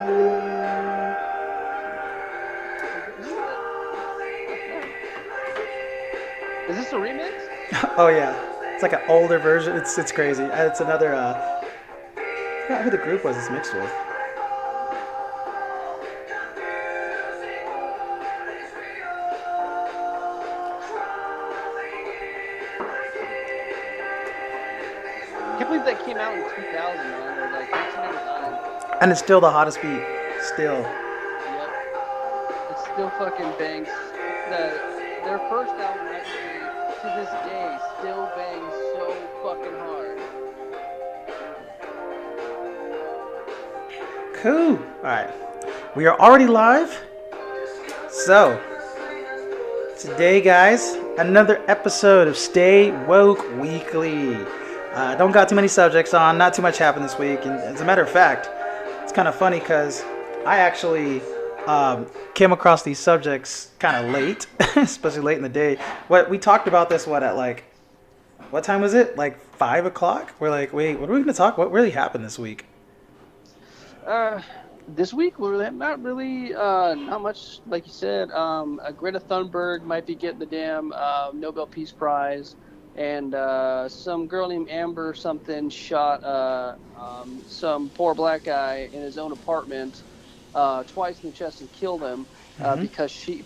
Is this a remix? Oh yeah, it's like an older version. It's crazy. It's another. I forgot who the group was. It's mixed with. Can't believe that came out in 2000, man, or like 1999. And it's still the hottest beat. Still. Yep, it still fucking bangs. Their first album actually, to this day, still bangs so fucking hard. Cool. All right, we are already live. So today, guys, another episode of Stay Woke Weekly. Don't got too many subjects on. Not too much happened this week. And as a matter of fact, it's kind of funny because I actually came across these subjects kind of late, especially late in the day. What we talked about this at like what time was it? Like 5 o'clock. We're like, wait, what are we going to talk? What really happened this week? Uh, this week we're not really not much, like you said. Greta Thunberg might be getting the damn Nobel Peace Prize, and some girl named Amber something shot some poor black guy in his own apartment twice in the chest and killed him Mm-hmm.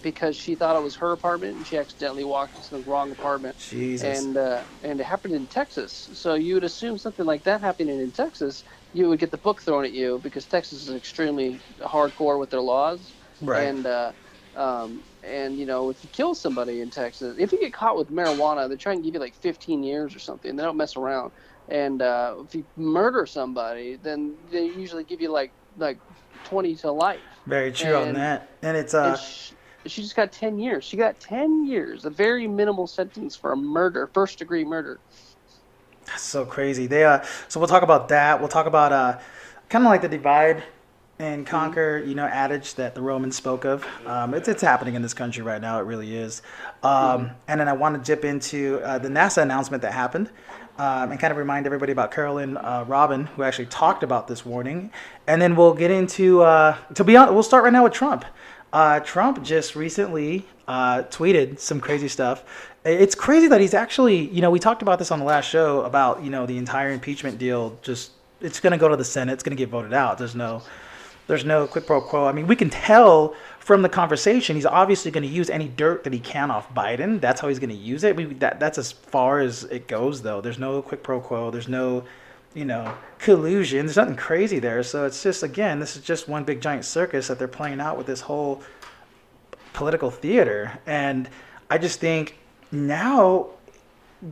because she thought it was her apartment and she accidentally walked into the wrong apartment. Jesus. And it happened in Texas. So you would assume something like that happening in Texas, you would get the book thrown at you because Texas is extremely hardcore with their laws. Right. And you know, if you kill somebody in Texas, if you get caught with marijuana, they try and give you like 15 years or something. They don't mess around. And if you murder somebody, then they usually give you like 20 to life. Very true on And that. And it's she just got 10 years. She got 10 years, a very minimal sentence for a murder, first degree murder. so crazy. So we'll talk about that. We'll talk about kind of like the divide and Hmm. conquer, adage that the Romans spoke of. It's happening in this country right now. It really is. Hmm. And then I want to dip into the NASA announcement that happened, and kind of remind everybody about Carolyn Robin, who actually talked about this warning. And then we'll get into, to be honest, we'll start right now with Trump. Trump just recently tweeted some crazy stuff. It's crazy that he's actually, we talked about this on the last show about, the entire impeachment deal. Just it's going to go to the Senate. It's going to get voted out. There's no quid pro quo. I mean, we can tell from the conversation he's obviously going to use any dirt that he can off Biden. That's how he's going to use it. That's as far as it goes, though. There's no quid pro quo. There's no, collusion. There's nothing crazy there. So it's just, again, this is just one big giant circus that they're playing out with this whole political theater. And I just think now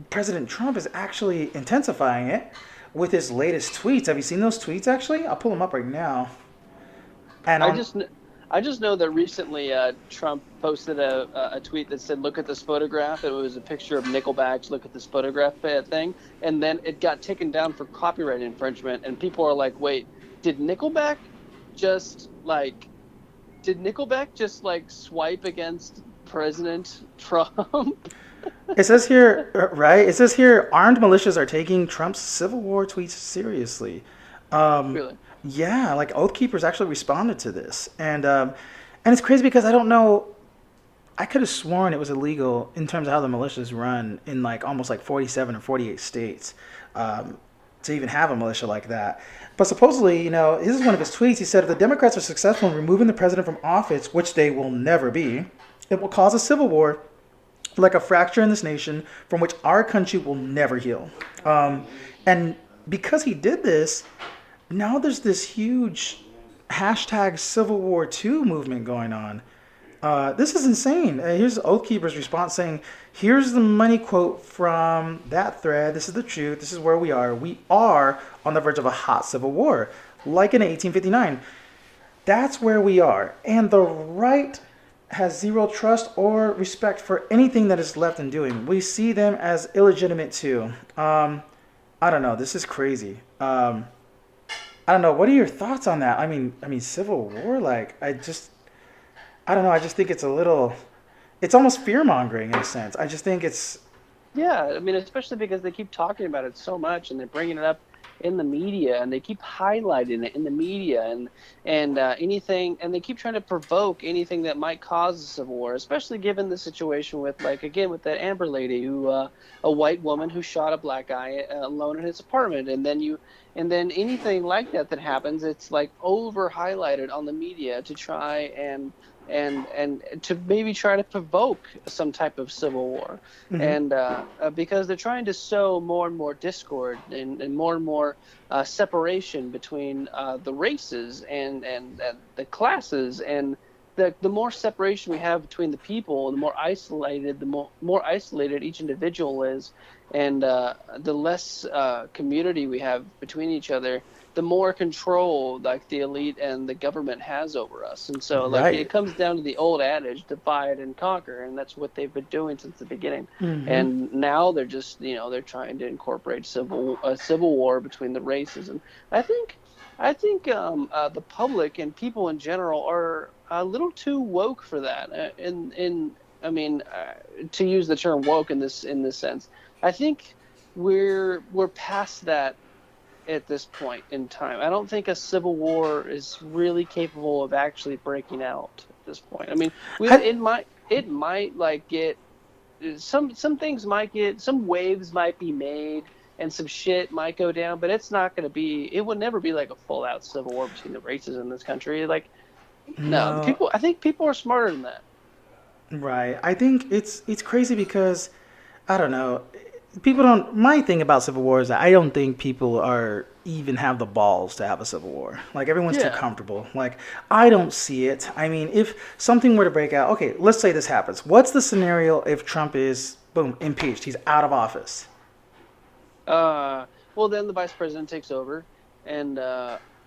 President Trump is actually intensifying it with his latest tweets. Have you seen those tweets, actually? I'll pull them up right now. And I on just I just know that recently Trump posted a tweet that said, "Look at this photograph." It was a picture of Nickelback's "Look at this photograph" thing, and then it got taken down for copyright infringement. And people are like, "Wait, did Nickelback just like swipe against President Trump?" it says here, right? It says here, armed militias are taking Trump's Civil War tweets seriously. Um, Really? yeah, like Oath Keepers actually responded to this, and it's crazy because I don't know. I could have sworn it was illegal in terms of how the militias run in like almost like 47 or 48 states, to even have a militia like that. But supposedly, this is one of his tweets. He said, if the Democrats are successful in removing the president from office, which they will never be, it will cause a civil war like a fracture in this nation from which our country will never heal. And because he did this, now there's this huge hashtag Civil War II movement going on. This is insane. Here's Oath Keeper's response saying, here's the money quote from that thread. This is the truth. This is where we are. We are on the verge of a hot civil war, like in 1859. That's where we are. And the right has zero trust or respect for anything that is left in doing. We see them as illegitimate too. I don't know. This is crazy. I don't know. What are your thoughts on that? I mean, Civil War. Like, I don't know. I just think it's a little. It's almost fear mongering in a sense. I just think it's. Yeah, I mean, especially because they keep talking about it so much and they're bringing it up in the media, and they keep highlighting it in the media, and anything, and they keep trying to provoke anything that might cause a civil war, especially given the situation with, like, again, with that Amber lady who, a white woman who shot a black guy alone in his apartment, and then anything like that that happens, it's like over highlighted on the media to try and to maybe try to provoke some type of civil war, Mm-hmm. and because they're trying to sow more and more discord and more separation between the races and the classes, and the more separation we have between the people, the more isolated each individual is, and the less community we have between each other, the more control like the elite and the government has over us. And so like it Right. comes down to the old adage, divide and conquer, and that's what they've been doing since the beginning. Mm-hmm. And now they're just, they're trying to incorporate a civil war between the races. And I think the public and people in general are a little too woke for that. In I mean, to use the term woke in this sense, I think we're past that at this point in time. I don't think a civil war is really capable of actually breaking out at this point. I mean, I, it might like get some things might get, some waves might be made and some shit might go down, but it's not going to be, it would never be like a full out civil war between the races in this country. Like, no, the no. people, I think people are smarter than that. Right. I think it's crazy because I don't know. People don't. My thing about civil war is that I don't think people are even have the balls to have a civil war. Like everyone's too Yeah. comfortable. Like I don't see it. I mean, if something were to break out, okay, let's say this happens. What's the scenario if Trump is boom impeached? He's out of office. Uh, well, then the vice president takes over, and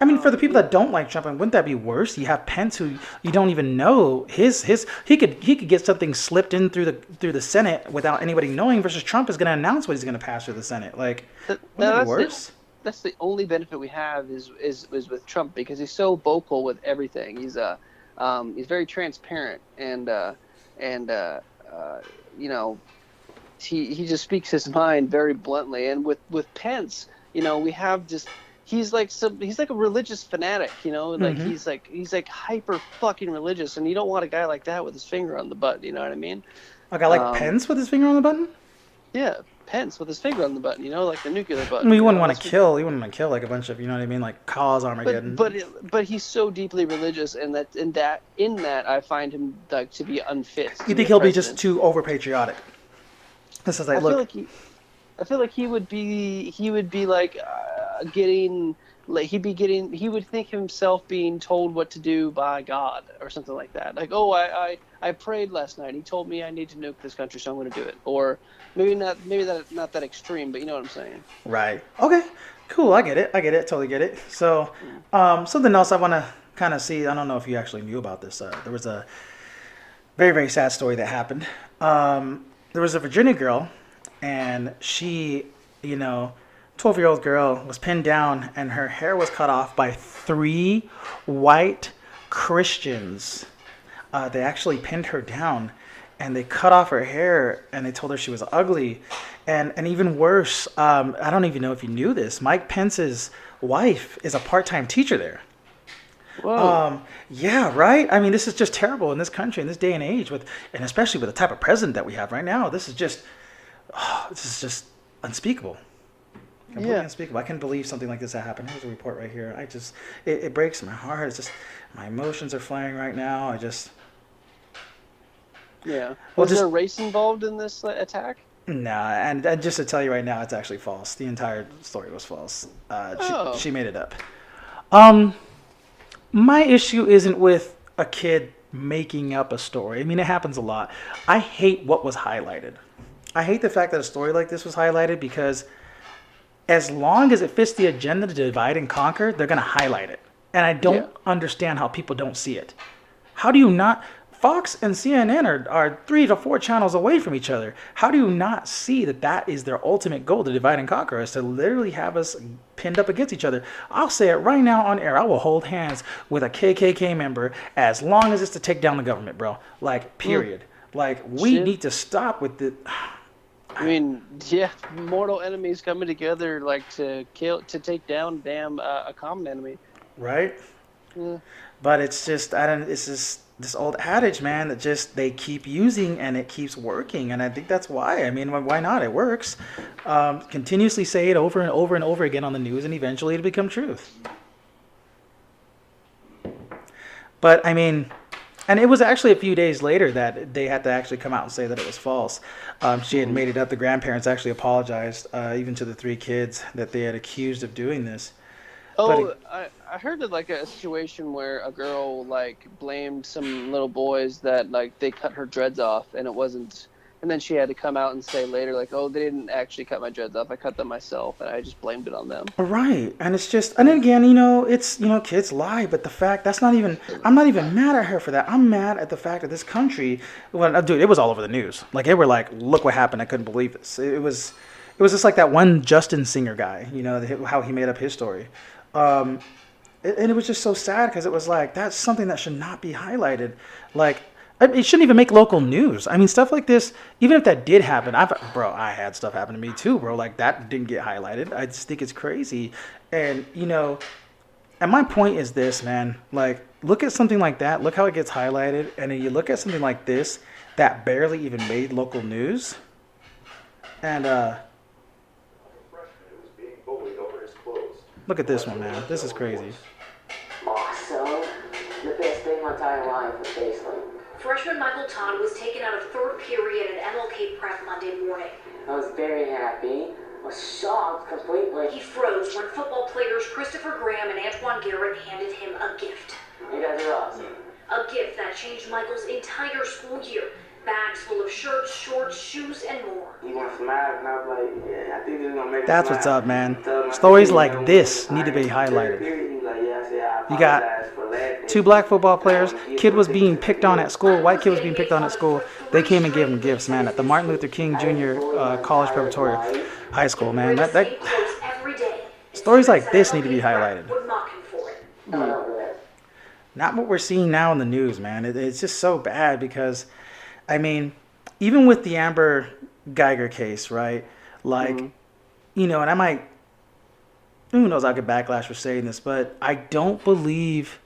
I mean, for the people that don't like Trump, and wouldn't that be worse? You have Pence, who you don't even know his he could get something slipped in through the Senate without anybody knowing. Versus Trump is going to announce what he's going to pass through the Senate. Like, wouldn't now that be worse? that's the only benefit we have is with Trump, because he's so vocal with everything. He's very transparent, and you know he just speaks his mind very bluntly. And with Pence, we have just, he's like a religious fanatic, like Mm-hmm. he's like hyper fucking religious, and you don't want a guy like that with his finger on the button. You know what I mean? A guy like Um, Pence with his finger on the button. yeah, Pence with his finger on the button, like the nuclear I mean, button. you wouldn't want to That's kill. You wouldn't want to kill like a bunch of, you know what I mean, like cause but Armageddon. but he's so deeply religious, and in that I find him like to be unfit You to be think a he'll be just president. too over patriotic? This is like, I feel look, like I feel like he would be like getting, like he would think himself being told what to do by God or something like that. Like, oh, I prayed last night. He told me I need to nuke this country, so I'm going to do it. Or maybe that not that extreme, but you know what I'm saying. right? Okay, cool. I get it. I get it. Totally get it. So, Mm. something else I want to kind of see. I don't know if you actually knew about this. There was a very very sad story that happened. There was a Virginia girl, and she, you know, 12-year-old girl was pinned down, and her hair was cut off by three white Christians. They actually pinned her down, and they cut off her hair, and they told her she was ugly, and even worse. I don't even know if you knew this. Mike Pence's wife is a part-time teacher there. Whoa. Yeah, right. I mean, this is just terrible in this country, in this day and age, and especially with the type of president that we have right now. This is just unspeakable, completely Yeah. unspeakable. I can't believe something like this that happened. Here's a report right here. It breaks my heart. It's just my emotions are flaring right now. Yeah. Well, Was just there race involved in this attack? nah. And just to tell you right now, it's actually false. The entire story was false. Oh. She made it up. Um, my issue isn't with a kid making up a story. I mean, it happens a lot. I hate what was highlighted. I hate the fact that a story like this was highlighted because as long as it fits the agenda to divide and conquer, they're going to highlight it. And I Yeah. don't understand how people don't see it. How do you not? Fox and CNN are 3 to 4 channels away from each other. How do you not see that is their ultimate goal to divide and conquer us, to literally have us pinned up against each other? I'll say it right now on air. I will hold hands with a KKK member as long as it's to take down the government, bro. Like, Mm. period. Like, we Shit. need to stop with the. I mean, yeah, mortal enemies coming together like to take down damn a common enemy. right? Yeah. But it's just I don't. It's just this old adage, man, that just they keep using and it keeps working, and I think that's why. I mean, why not? It works. Continuously say it over and over and over again on the news, and eventually it'll become truth. But I mean, and it was actually a few days later that they had to actually come out and say that it was false. She had made it up. The grandparents actually apologized, even to the three kids that they had accused of doing this. But Oh, I heard of like a situation where a girl like blamed some little boys that like they cut her dreads off and it wasn't, and then she had to come out and say later like, oh, they didn't actually cut my dreads off. I cut them myself, and I just blamed it on them. right, and it's just, and then again, it's kids lie, but the fact that's not even. I'm not even mad at her for that. I'm mad at the fact that this country, well, dude, it was all over the news. Like they were like, look what happened. I couldn't believe this. It was just like that one Justin Singer guy. How he made up his story. Um, and it was just so sad because it was like that's something that should not be highlighted. Like it shouldn't even make local news. I mean, stuff like this, even if that did happen, I had stuff happen to me too, bro. Like that didn't get highlighted. I just think it's crazy, and and my point is this, man. Like, look at something like that. Look how it gets highlighted, and then you look at something like this that barely even made local news, and look at this one, man. This is crazy. Awesome. The best day of my entire life was basically. Freshman Michael Todd was taken out of third period at MLK Prep Monday morning. I was very happy. I was shocked completely. He froze when football players Christopher Graham and Antoine Garrett handed him a gift. You guys are awesome. A gift that changed Michael's entire school year. Bags full of shirts, shorts, shoes, and more. He wants to smile, and I was like, yeah, I think this is going to make That's what's up, man. Stories like this need to be highlighted. You got two black football players. Kid was being picked on at school. White kid was being picked on at school. They came and gave him gifts, man, at the Martin Luther King Jr. College Preparatory High School, man. Stories like this need to be highlighted. Not what we're seeing now in the news, man. It's just so bad because, I mean, even with the Amber Geiger case, right? Like, and I might, who knows, I'll get backlash for saying this, but I don't believe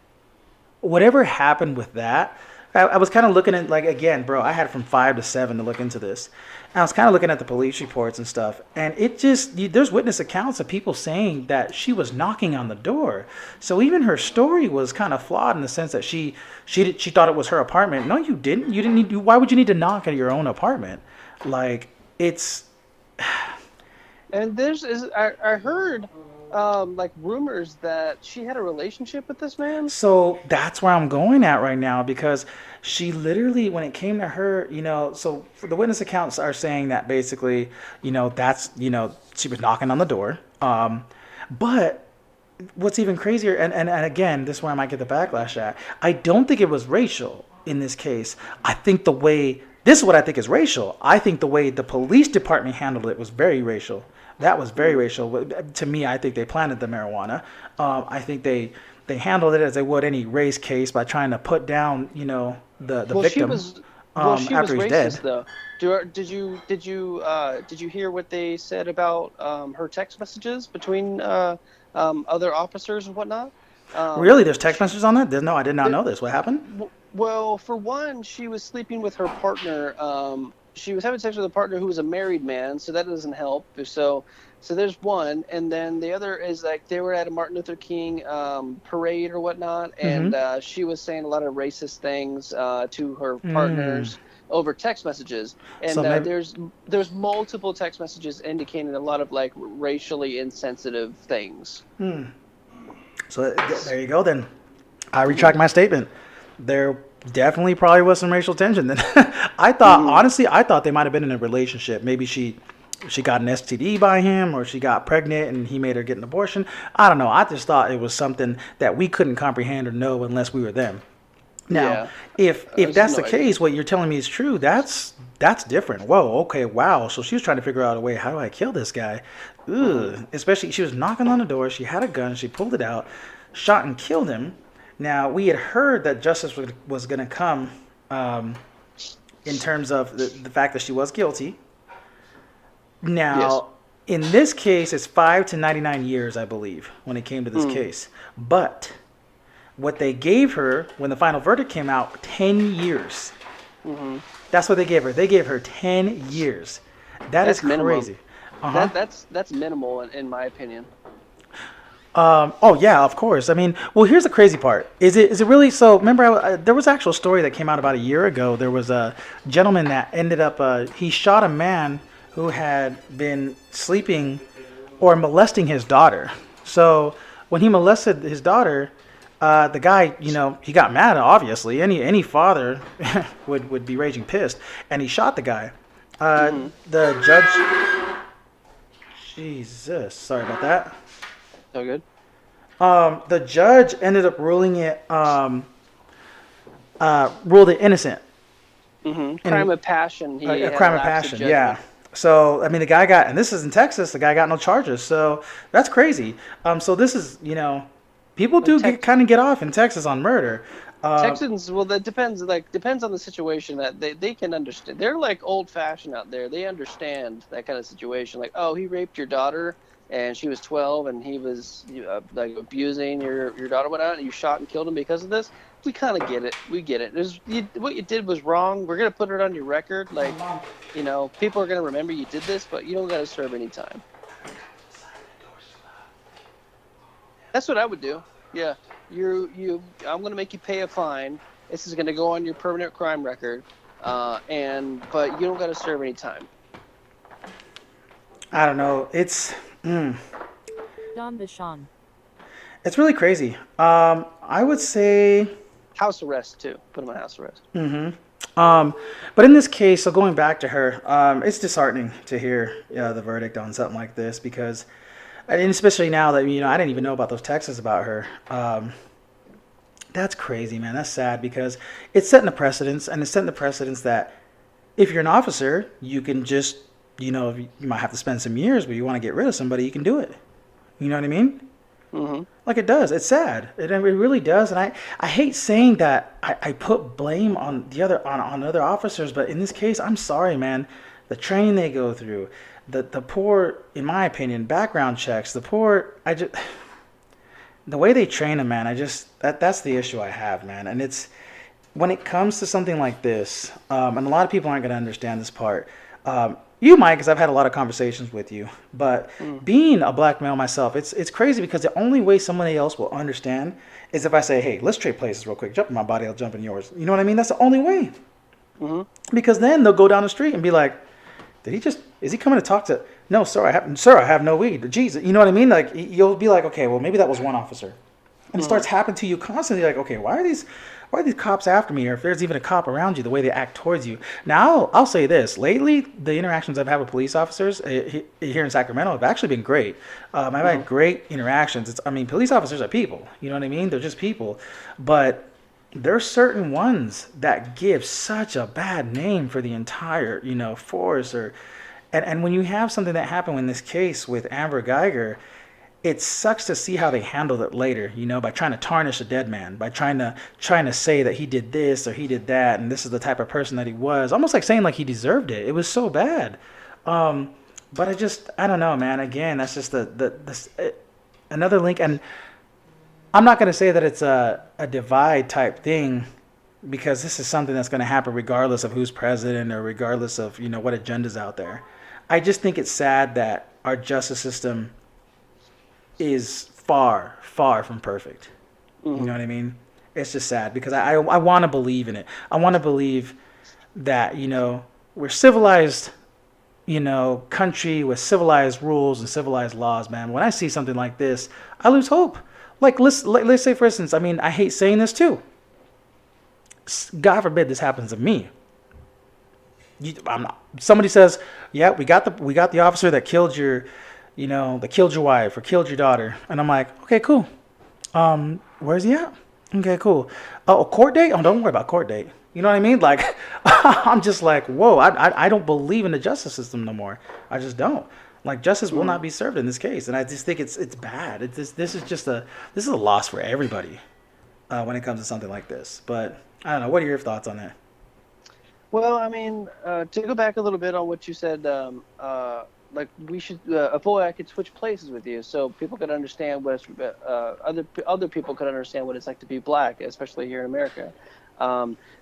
whatever happened with that. I was kind of looking at, like, again, bro, I had from 5 to 7 to look into this. And I was kind of looking at the police reports and stuff. And it just, there's witness accounts of people saying that she was knocking on the door. So even her story was kind of flawed in the sense that she thought it was her apartment. No, you didn't. You didn't need, why would you need to knock at your own apartment? Like, it's... And I heard like rumors that she had a relationship with this man. So that's where I'm going at right now because she literally, when it came to her, so the witness accounts are saying that basically, that's, she was knocking on the door. But what's even crazier, and again, this is where I might get the backlash at, I don't think it was racial in this case. This is what I think is racial. I think the way the police department handled it was very racial. That was very racial. To me, I think they planted the marijuana. I think they handled it as they would any race case by trying to put down, the victim She after was he's racist, dead. though. Did you hear what they said about her text messages between other officers and whatnot? Really? There's text messages on that? No, I did not know this. What happened? Well, for one, she was sleeping with her partner. She was having sex with a partner who was a married man, so that doesn't help. So there's one, and then the other is like they were at a Martin Luther King parade or whatnot, and she was saying a lot of racist things to her partners over text messages, and So maybe, there's multiple text messages indicating a lot of like racially insensitive things. so there you go then. I retract my statement. There definitely probably was some racial tension then. Honestly, I thought they might have been in a relationship. Maybe she got an STD by him, or she got pregnant and he made her get an abortion. I don't know. I just thought it was something that we couldn't comprehend or know unless we were them. Now, if that's the case, what you're telling me is true, that's different. Whoa, okay, wow. So she was trying to figure out a way, how do I kill this guy? Especially, she was knocking on the door, she had a gun, she pulled it out, shot and killed him. Now, we had heard that justice was going to come in terms of the fact that she was guilty. Yes. Now, in this case, it's 5 to 99 years, I believe, when it came to this case. But what they gave her when the final verdict came out, 10 years. Mm-hmm. That's what they gave her. They gave her 10 years. That is That's minimum. crazy. Uh-huh. That's minimal in my opinion. Oh yeah, of course. I mean, well, here's the crazy part. Is it really so? Remember, there was an actual story that came out about a year ago. There was a gentleman that ended up he shot a man who had been sleeping or molesting his daughter. So when he molested his daughter, the guy, he got mad. Obviously, any father would be raging pissed, and he shot the guy. The judge. Jesus, sorry about that. So good. The judge ended up ruling it, ruled it innocent. Mm-hmm. Crime of passion. He A had crime of lapse passion, judgment. yeah. So, I mean, the guy got, and this is in Texas, the guy got no charges. So that's crazy. So this is, people do kind of get off in Texas on murder. Texans, well, that depends. Like, depends on the situation. That they can understand. They're like old fashioned out there. They understand that kind of situation. Like, oh, he raped your daughter, and she was 12, and he was like abusing your daughter. Went out, and you shot and killed him because of this. We kind of get it. We get it. What you did was wrong. We're gonna put it on your record. Like, people are gonna remember you did this, but you don't gotta serve any time. That's what I would do. Yeah, I'm gonna make you pay a fine. This is gonna go on your permanent crime record, but you don't gotta serve any time. I don't know. It's Don Vishon. it's really crazy. I would say. House arrest too. Put him on house arrest. But in this case, so going back to her, it's disheartening to hear the verdict on something like this because, and especially now that I didn't even know about those texts about her. That's crazy, man. That's sad because it's setting a precedence, and it's setting the precedence that if you're an officer, you can just, you might have to spend some years, but you want to get rid of somebody, you can do it. You know what I mean? Mm-hmm. Like it does. It's sad. It really does. And I hate saying that I put blame on on other officers, but in this case, I'm sorry, man. The training they go through, the poor, in my opinion, background checks, the way they train them, man. That's the issue I have, man. And it's when it comes to something like this, and a lot of people aren't going to understand this part. You might, because I've had a lot of conversations with you. But being a black male myself, it's crazy because the only way somebody else will understand is if I say, hey, let's trade places real quick. Jump in my body, I'll jump in yours. You know what I mean? That's the only way. Mm-hmm. Because then they'll go down the street and be like, is he coming to talk to? No, sir, I have no weed. Jesus, you know what I mean? Like, you'll be like, okay, well, maybe that was one officer. And it starts happening to you constantly, like, okay, why are these cops after me? Or if there's even a cop around you, the way they act towards you. Now, I'll say this. Lately, the interactions I've had with police officers here in Sacramento have actually been great. I've had great interactions. Police officers are people. You know what I mean? They're just people. But there's certain ones that give such a bad name for the entire, force. And when you have something that happened in this case with Amber Geiger, it sucks to see how they handled it later, by trying to tarnish a dead man, by trying to say that he did this or he did that, and this is the type of person that he was, almost like saying like he deserved it. It was so bad. But I don't know, man. Again, that's just another link, and I'm not going to say that it's a divide type thing, because this is something that's going to happen regardless of who's president or regardless of what agenda's out there. I just think it's sad that our justice system is far, far from perfect. You know what I mean? It's just sad because I want to believe in it. I want to believe that, we're civilized, country with civilized rules and civilized laws, man. When I see something like this, I lose hope. Like, let's say, for instance, I hate saying this too. God forbid this happens to me. Somebody says, yeah, we got the officer that killed your that killed your wife or killed your daughter. And I'm like, okay, cool. Where's he at? Okay, cool. Oh, a court date? Oh, don't worry about court date. You know what I mean? Like, I'm just like, whoa, I don't believe in the justice system no more. I just don't. Like, justice will not be served in this case. And I just think it's bad. This is a loss for everybody when it comes to something like this. But I don't know. What are your thoughts on that? Well, to go back a little bit on what you said, like we should, if only I could switch places with you, so people could understand what other people could understand what it's like to be black, especially here in America.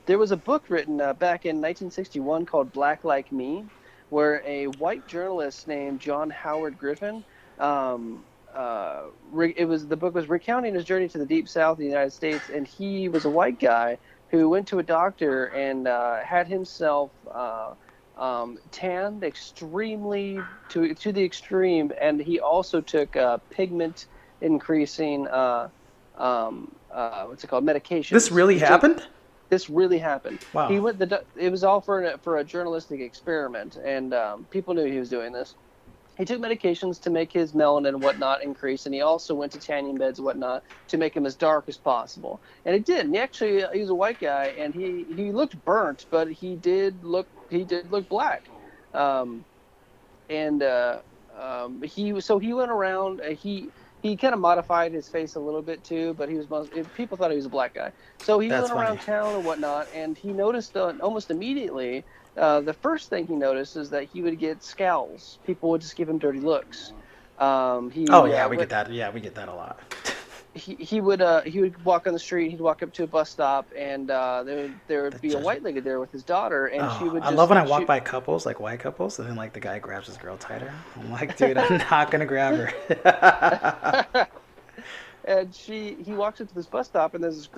There was a book written back in 1961 called Black Like Me, where a white journalist named John Howard Griffin, um, the book was recounting his journey to the Deep South of the United States, and he was a white guy who went to a doctor and had himself tanned extremely to the extreme, and he also took pigment increasing what's it called, medications. This really happened? This really happened. Wow. It was all for a journalistic experiment, and people knew he was doing this. He took medications to make his melanin and whatnot increase, and he also went to tanning beds and whatnot to make him as dark as possible. And it did. And he was a white guy, and he looked burnt, but he did look black. He went around. He kind of modified his face a little bit too, but people thought he was a black guy. So he went around town and whatnot, and he noticed almost immediately. The first thing he noticed is that he would get scowls. People would just give him dirty looks. We get that. Yeah, we get that a lot. He would walk on the street. He'd walk up to a bus stop, and there would be a white lady there with his daughter, and she would. I love when I walk by couples, like white couples, and then like the guy grabs his girl tighter. I'm like, dude, I'm not gonna grab her. And he walks up to this bus stop, and there's this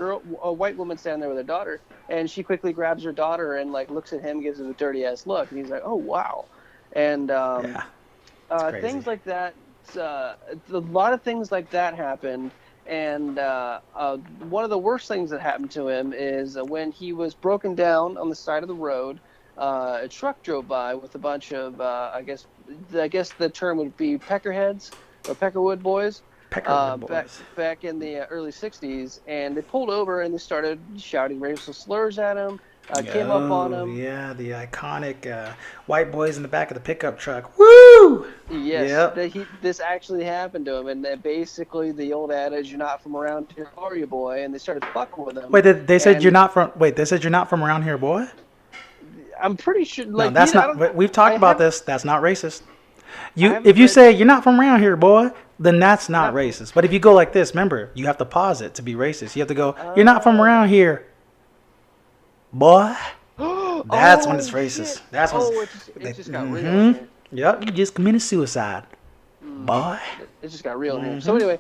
a white woman standing there with her daughter, and she quickly grabs her daughter and like looks at him, gives him a dirty ass look, and he's like, oh wow, and things like that. A lot of things like that happened. And one of the worst things that happened to him is when he was broken down on the side of the road, a truck drove by with a bunch of, I guess the term would be peckerheads or peckerwood boys. Back in the early 60s, and they pulled over and they started shouting racial slurs at him. Came up on him. Yeah, the iconic white boys in the back of the pickup truck. Woo! Yes, this actually happened to him, and basically the old adage, "You're not from around here, are you, boy?" And they started fucking with him. Wait, they said you're not from. Wait, they said you're not from around here, boy. I'm pretty sure. Like, no, that's not. We've talked about this. That's not racist. If you say you're not from around here, boy, then that's not racist. But if you go like this, remember, you have to pause it to be racist. You have to go, you're not from around here, boy. That's when it's racist. Shit. That's when it just got real. Yep, you just committed suicide, boy. It just got real here. So anyway,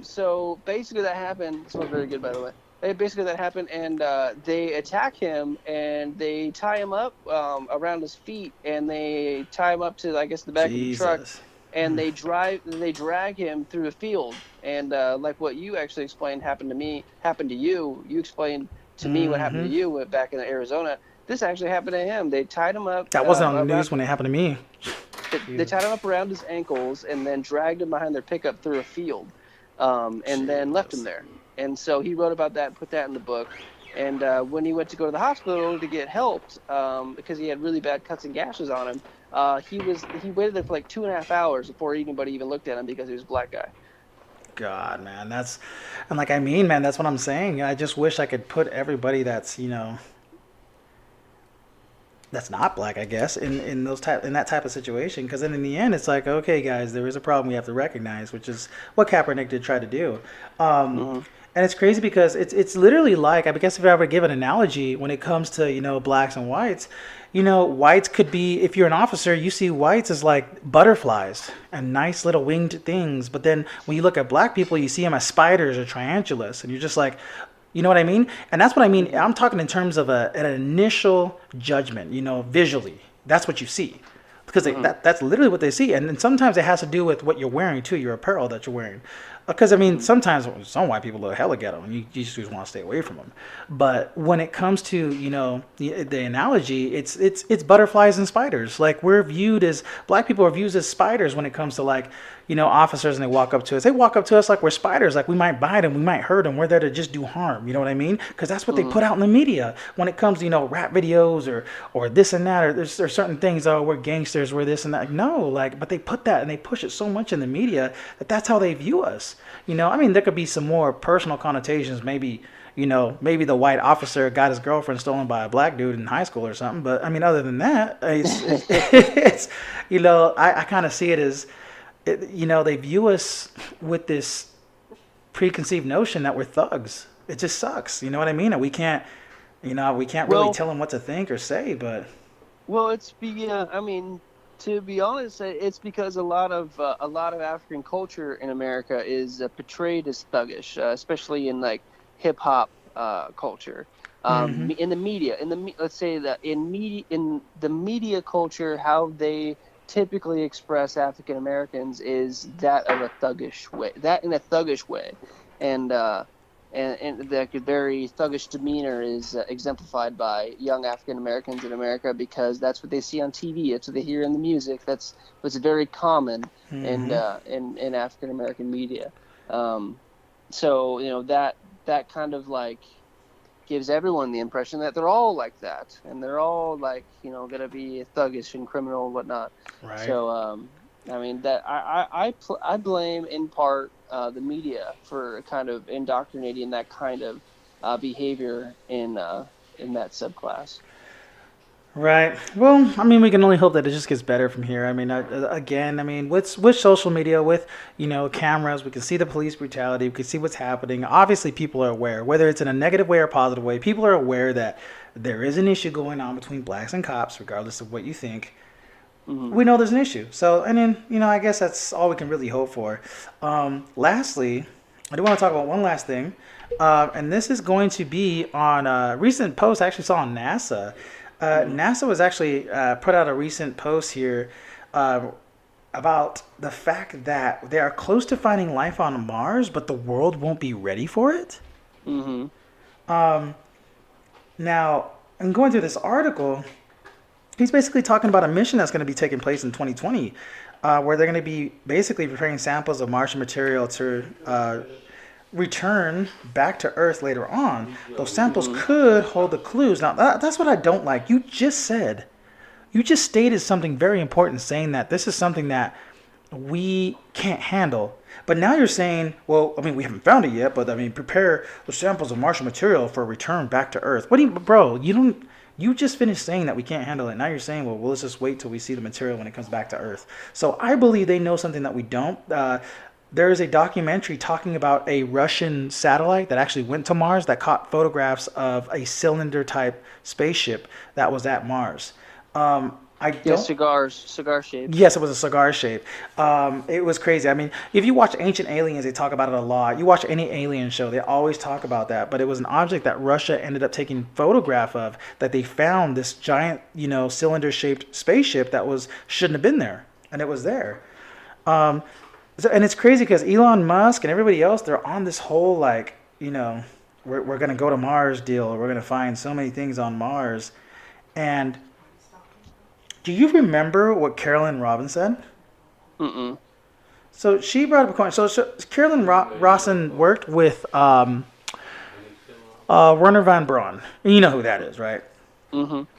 so basically that happened. It smells very good, by the way. Basically that happened, and they attack him, and they tie him up around his feet, and they tie him up to, I guess, the back of the truck, and they drag him through a field, and like what you actually explained happened to you. You explained to me what happened to you back in Arizona. This actually happened to him. They tied him up. That wasn't on the news when it happened to me. They tied him up around his ankles and then dragged him behind their pickup through a field, and then left him there. And so he wrote about that and put that in the book. And when he went to go to the hospital to get helped, because he had really bad cuts and gashes on him, he waited there for like 2.5 hours before anybody even looked at him because he was a black guy. God, man, that's what I'm saying. I just wish I could put everybody that's, that's not black, I guess, in that type of situation. Because then in the end, it's like, okay, guys, there is a problem we have to recognize, which is what Kaepernick did try to do. And it's crazy because it's literally like, I guess if I were to give an analogy when it comes to, blacks and whites, whites could be, if you're an officer, you see whites as like butterflies and nice little winged things. But then when you look at black people, you see them as spiders or tarantulas. And you're just like, you know what I mean? And that's what I mean. I'm talking in terms of an initial judgment, visually. That's what you see. Because that's literally what they see. And then sometimes it has to do with what you're wearing, too, your apparel that you're wearing. Because, sometimes some white people look hella ghetto, and you just want to stay away from them. But when it comes to, the analogy, it's butterflies and spiders. Like, black people are viewed as spiders when it comes to, like, officers, and they walk up to us. They walk up to us like we're spiders, like we might bite them, we might hurt them. We're there to just do harm. You know what I mean? Because that's what they put out in the media when it comes to, rap videos or this and that, or there's certain things, we're gangsters, we're this and that. No, but they put that and they push it so much in the media that's how they view us. There could be some more personal connotations, maybe, maybe the white officer got his girlfriend stolen by a black dude in high school or something. But I mean, other than that, it's I kind of see it as, they view us with this preconceived notion that we're thugs. It just sucks. You know what I mean? And we can't really tell them what to think or say, but. Well, I mean, to be honest, it's because a lot of African culture in America is portrayed as thuggish, especially in like hip hop culture. In the media, let's say that in the media culture, how they typically express African Americans is that in a thuggish way, and the very thuggish demeanor is exemplified by young African Americans in America because that's what they see on TV. That's what they hear in the music. That's what's very common in African American media. So that kind of like gives everyone the impression that they're all like that and they're all like gonna be thuggish and criminal and whatnot. Right. So I mean that I blame in part the media for kind of indoctrinating that kind of behavior in that subclass. Right. Well, I mean, we can only hope that it just gets better from here. I mean, again, with social media, with cameras, we can see the police brutality. We can see what's happening. Obviously, people are aware, whether it's in a negative way or positive way. People are aware that there is an issue going on between blacks and cops, regardless of what you think. We know there's an issue. So, and then I guess that's all we can really hope for. Lastly, I do want to talk about one last thing, and this is going to be on a recent post I actually saw on NASA. NASA was actually put out a recent post here about the fact that they are close to finding life on Mars, but the world won't be ready for it. Now, in going through this article, he's basically talking about a mission that's going to be taking place in 2020, where they're going to be basically preparing samples of Martian material to return back to Earth later on. Those samples could hold the clues. Now, that's what I don't like. You just stated something very important, saying that this is something that we can't handle. But now you're saying, well, I mean, we haven't found it yet, but I mean, prepare the samples of Martian material for return back to Earth. What do you, bro? You just finished saying that we can't handle it. Now you're saying, well, let's just wait till we see the material when it comes back to Earth. So I believe they know something that we don't. There is a documentary talking about a Russian satellite that actually went to Mars that caught photographs of a cylinder-type spaceship that was at Mars. Cigar shape. Yes, it was a cigar shape. It was crazy. I mean, if you watch Ancient Aliens, they talk about it a lot. You watch any alien show, they always talk about that. But it was an object that Russia ended up taking photograph of, that they found this giant, cylinder-shaped spaceship that shouldn't have been there, and it was there. And it's crazy because Elon Musk and everybody else, they're on this whole we're going to go to Mars deal. We're going to find so many things on Mars. And do you remember what Carolyn Robin said? So she brought up a point. So Carolyn Rawson worked with Werner von Braun. You know who that is, right?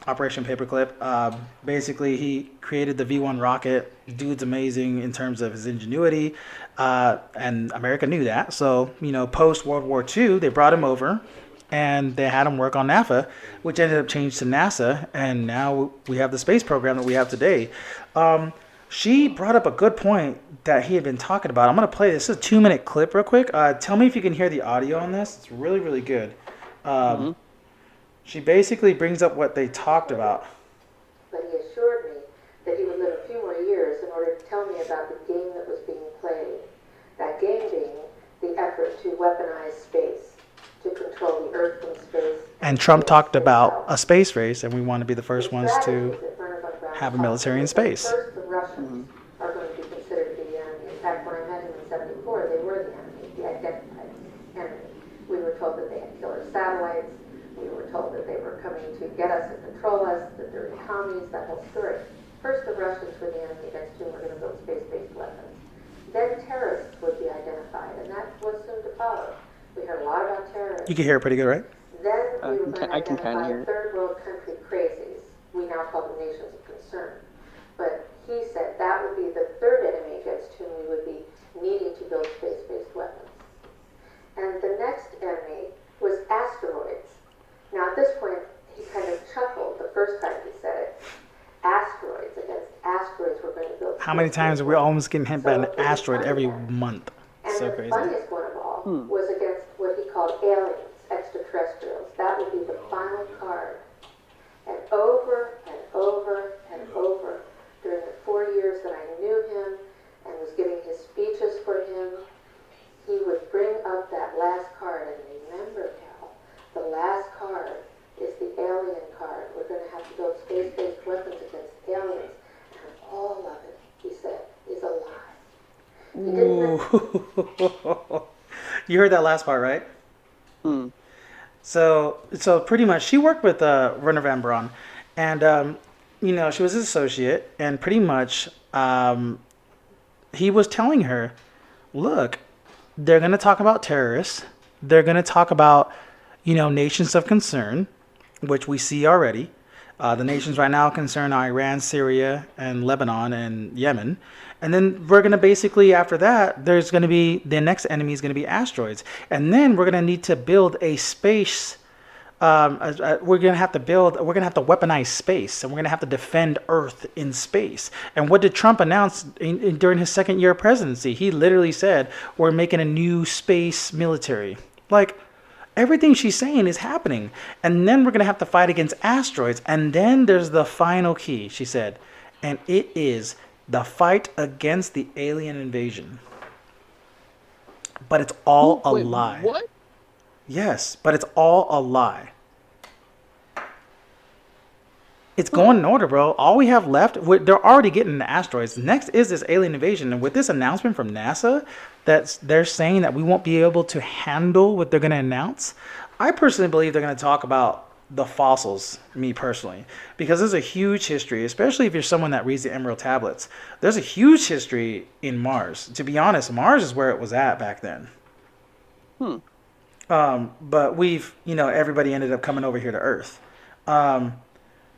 Operation Paperclip. Basically, he created the V1 rocket. Dude's amazing in terms of his ingenuity, and America knew that. So, post World War II, they brought him over, and they had him work on NAFA, which ended up changed to NASA, and now we have the space program that we have today. She brought up a good point that he had been talking about. I'm going to play this. This is a 2-minute clip real quick. Tell me if you can hear the audio on this. It's really, really good. She basically brings up what they talked about. But he assured me that he would live a few more years in order to tell me about the game that was being played. That game being the effort to weaponize space, to control the Earth from space. And Trump talked about a space race, and we want to be the first ones to have a military in space. First, the Russians are going to be considered to be the enemy. In fact, when I met him in '74, they were the enemy, the identified enemy. We were told that they had killer satellites. We were told that they were coming to get us and control us, that they're the commies, that whole story. First, the Russians were the enemy against whom we're going to build space-based weapons. Then terrorists would be identified, and that was soon to follow. We heard a lot about terrorists. You can hear it pretty good, right? Then we were going to I can kind of identify hear it. third world country crazies. We now call them nations of concern. But he said that would be the third enemy against whom we would be needing to build space-based weapons. And the next enemy was asteroids. Now at this point, he kind of chuckled the first time he said it. Asteroids, against asteroids, we're going to build. How many times are we almost getting hit by an asteroid every month? And So the crazy. funniest one of all was against what he called aliens, extraterrestrials. That would be the final card. And over and over and over, during the 4 years that I knew him and was giving his speeches for him, he would bring up that last card. And remember, Cal, the last card is the alien card. We're going to have to build space-based weapons against aliens. And all of it, he said, is a lie. He didn't You heard that last part, right? Hmm. So pretty much, she worked with Werner Van Braun, and she was his associate, and pretty much, he was telling her, look, they're going to talk about terrorists, they're going to talk about, nations of concern, which we see already. The nations right now concern Iran, Syria, and Lebanon, and Yemen. And then we're going to basically, after that, there's going to be, the next enemy is going to be asteroids. And then we're going to need to build a space, we're going to have to weaponize space. And we're going to have to defend Earth in space. And what did Trump announce during his second year of presidency? He literally said, we're making a new space military. Like, everything she's saying is happening. And then we're going to have to fight against asteroids. And then there's the final key, she said. And it is the fight against the alien invasion. But it's all a lie. What? Yes, but it's all a lie. It's going in order, bro. All we have left, they're already getting the asteroids. Next is this alien invasion. And with this announcement from NASA, they're saying that we won't be able to handle what they're going to announce. I personally believe they're going to talk about the fossils, me personally, because there's a huge history, especially if you're someone that reads the Emerald Tablets. There's a huge history in Mars. To be honest, Mars is where it was at back then. But we've, everybody ended up coming over here to Earth.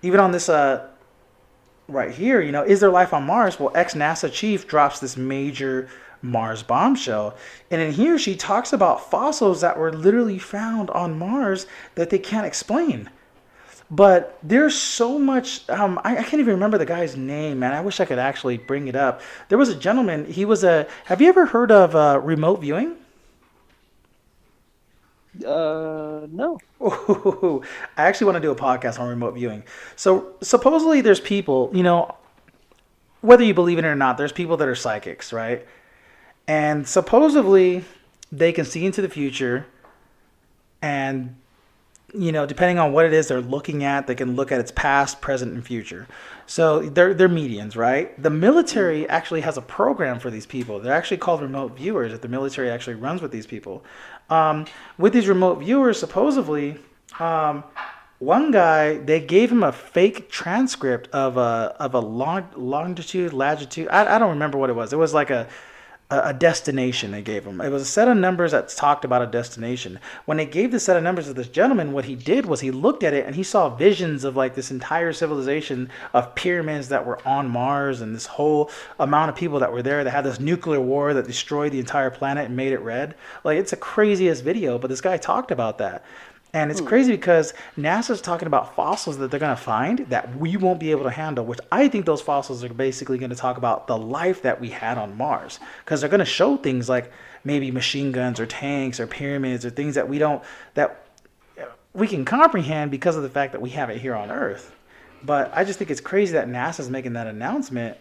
Even on this right here, is there life on Mars? Well, ex-NASA chief drops this major Mars bombshell. And in here, she talks about fossils that were literally found on Mars that they can't explain. But there's so much, I can't even remember the guy's name, man. I wish I could actually bring it up. There was a gentleman, have you ever heard of remote viewing? No. Ooh, I actually want to do a podcast on remote viewing. So supposedly there's people, whether you believe it or not, there's people that are psychics, right? And supposedly they can see into the future, and depending on what it is they're looking at, they can look at its past, present, and future. So they're mediums, right? The military actually has a program for these people. They're actually called remote viewers that the military actually runs with these people. With these remote viewers, supposedly, one guy, they gave him a fake transcript of a longitude, latitude. I don't remember what it was. It was like a destination they gave him. It was a set of numbers that talked about a destination. When they gave the set of numbers to this gentleman, what he did was he looked at it and he saw visions of like this entire civilization of pyramids that were on Mars, and this whole amount of people that were there that had this nuclear war that destroyed the entire planet and made it red. Like, it's a craziest video, but this guy talked about that. And it's crazy because NASA's talking about fossils that they're going to find that we won't be able to handle, which I think those fossils are basically going to talk about the life that we had on Mars. Because they're going to show things like maybe machine guns or tanks or pyramids or things that we can comprehend because of the fact that we have it here on Earth. But I just think it's crazy that NASA's making that announcement.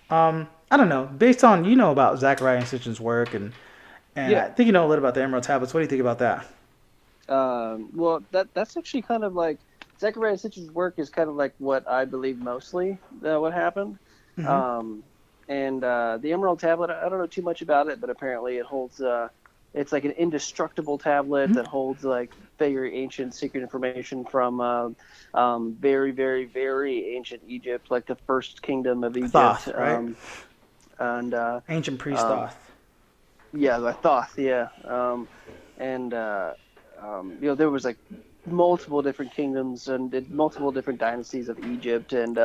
I don't know. Based on, about Zachariah Sitchin's work, and yeah. I think you know a little about the Emerald Tablets. What do you think about that? Well, that's actually kind of like Zachariah Sitchin's work is kind of like what I believe mostly what happened. Mm-hmm. And the Emerald Tablet, I don't know too much about it, but apparently it holds it's like an indestructible tablet that holds like very ancient secret information from very, very, very ancient Egypt, like the first kingdom of Egypt. Thoth, right? And ancient priest Thoth. Yeah, the Thoth. Yeah. There was like multiple different kingdoms and multiple different dynasties of Egypt, and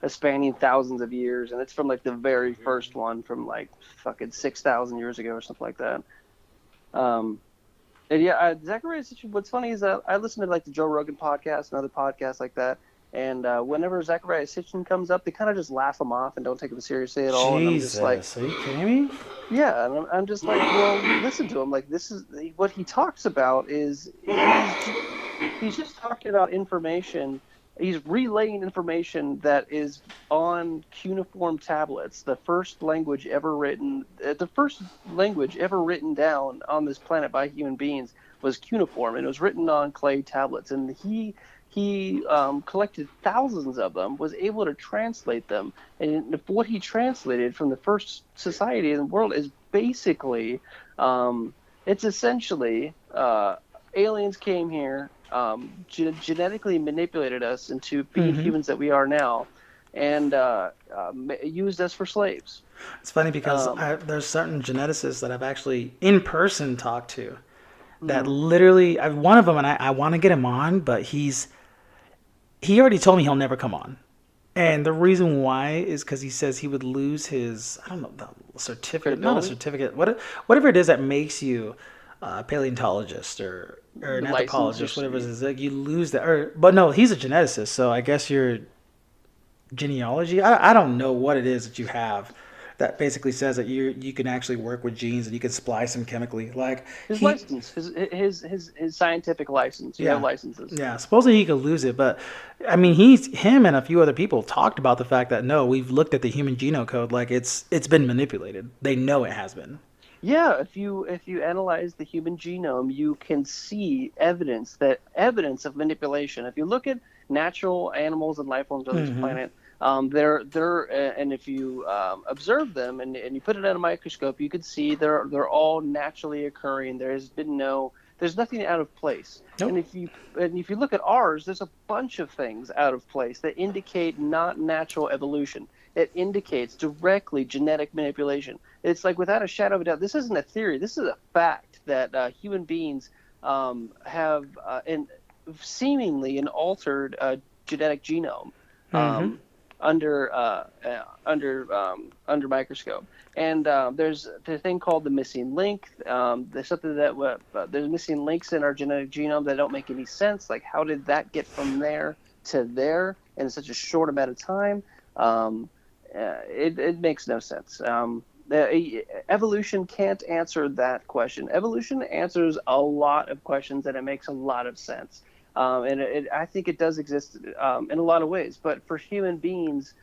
spanning thousands of years, and it's from like the very first one from like fucking 6,000 years ago or something like that. And yeah, Zachariah Sitchin. What's funny is that I listen to like the Joe Rogan podcast and other podcasts like that. And whenever Zachariah Sitchin comes up, they kind of just laugh him off and don't take him seriously at all. And I'm just like, Jesus, are you kidding me? yeah, and I'm just like, well, listen to him. Like, this is what he talks about is he's just talking about information. He's relaying information that is on cuneiform tablets, the first language ever written down on this planet by human beings was cuneiform, and it was written on clay tablets. And he collected thousands of them, was able to translate them, and what he translated from the first society in the world is basically, it's essentially aliens came here, genetically manipulated us into being humans that we are now, and used us for slaves. It's funny because there's certain geneticists that I've actually in person talked to that literally, one of them, and I want to get him on, but he already told me he'll never come on. And the reason why is because he says he would lose his, I don't know, the certificate, not a certificate, whatever it is that makes you a paleontologist or an anthropologist, whatever it is, like you lose that. But no, he's a geneticist, so I guess your genealogy, I don't know what it is that you have that basically says that you can actually work with genes and you can splice them chemically. Like his license, his scientific license. You have licenses. Yeah, supposedly he could lose it, but I mean, him and a few other people talked about the fact that no, we've looked at the human genome code, like it's been manipulated. They know it has been. Yeah, if you analyze the human genome, you can see evidence of manipulation. If you look at natural animals and life forms on this planet, and if you observe them and you put it at a microscope, you can see they're all naturally occurring. There's nothing out of place. Nope. And if you look at ours, there's a bunch of things out of place that indicate not natural evolution. It indicates directly genetic manipulation. It's like, without a shadow of a doubt, this isn't a theory. This is a fact that human beings have seemingly an altered genetic genome under microscope. And there's the thing called the missing link. There's something that there's missing links in our genetic genome that don't make any sense. Like, how did that get from there to there in such a short amount of time? It makes no sense. Evolution can't answer that question. Evolution answers a lot of questions, and it makes a lot of sense. And I think it does exist in a lot of ways. But for human beings,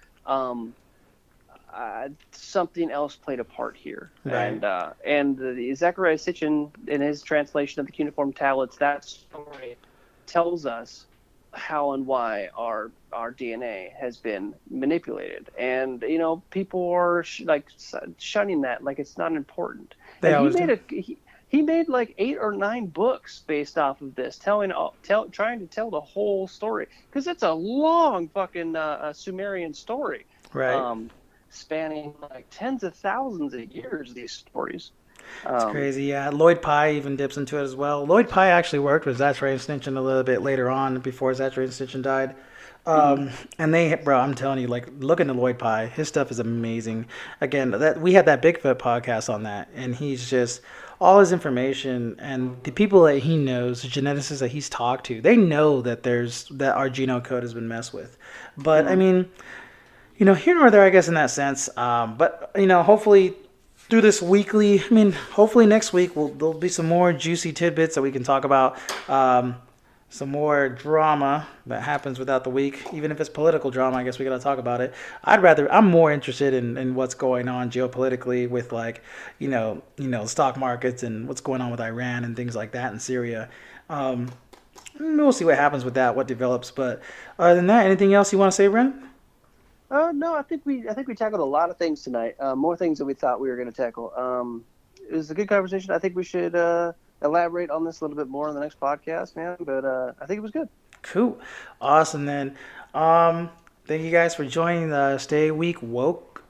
something else played a part here. Right. And the Zachariah Sitchin, in his translation of the cuneiform tablets, that story tells us how and why our DNA has been manipulated, and people are shunning that like it's not important. He made like 8 or 9 books based off of this, trying to tell the whole story, because it's a long fucking Sumerian story, right? Spanning like tens of thousands of years. These stories. It's crazy, yeah. Lloyd Pye even dips into it as well. Lloyd Pye actually worked with Zachariah Sitchin a little bit later on, before Zachariah Sitchin died. And I'm telling you, like, look into Lloyd Pye. His stuff is amazing. Again, we had that Bigfoot podcast on that, and he's just, all his information and the people that he knows, the geneticists that he's talked to, they know that our genome code has been messed with. But I mean, here nor there, I guess, in that sense. But hopefully, through this weekly, hopefully next week there'll be some more juicy tidbits that we can talk about. Some more drama that happens without the week. Even if it's political drama, I guess we got to talk about it. I'm more interested in what's going on geopolitically with, like, stock markets and what's going on with Iran and things like that in Syria. We'll see what happens with that, what develops. But other than that, anything else you want to say, Bren? No, I think we tackled a lot of things tonight. More things than we thought we were going to tackle. It was a good conversation. I think we should elaborate on this a little bit more in the next podcast, man. But I think it was good. Cool, awesome. Then, thank you guys for joining the Stay Woke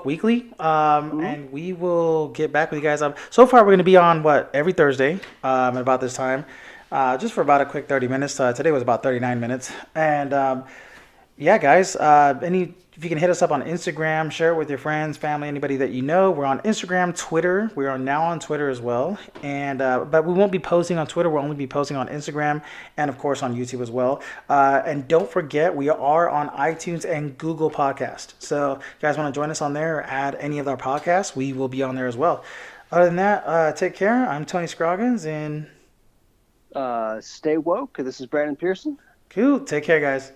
Weekly. And we will get back with you guys. So far, we're going to be on every Thursday at about this time, just for about a quick 30 minutes. Today was about 39 minutes, and yeah, guys, if you can hit us up on Instagram, share it with your friends, family, anybody that you know. We're on Instagram, Twitter. We are now on Twitter as well, and but we won't be posting on Twitter. We'll only be posting on Instagram and of course on YouTube as well. And don't forget, we are on iTunes and Google Podcast. So, if you guys want to join us on there or add any of our podcasts, we will be on there as well. Other than that, take care. I'm Tony Scroggins, and Stay woke. This is Brandon Pearson. cool. Take care, guys.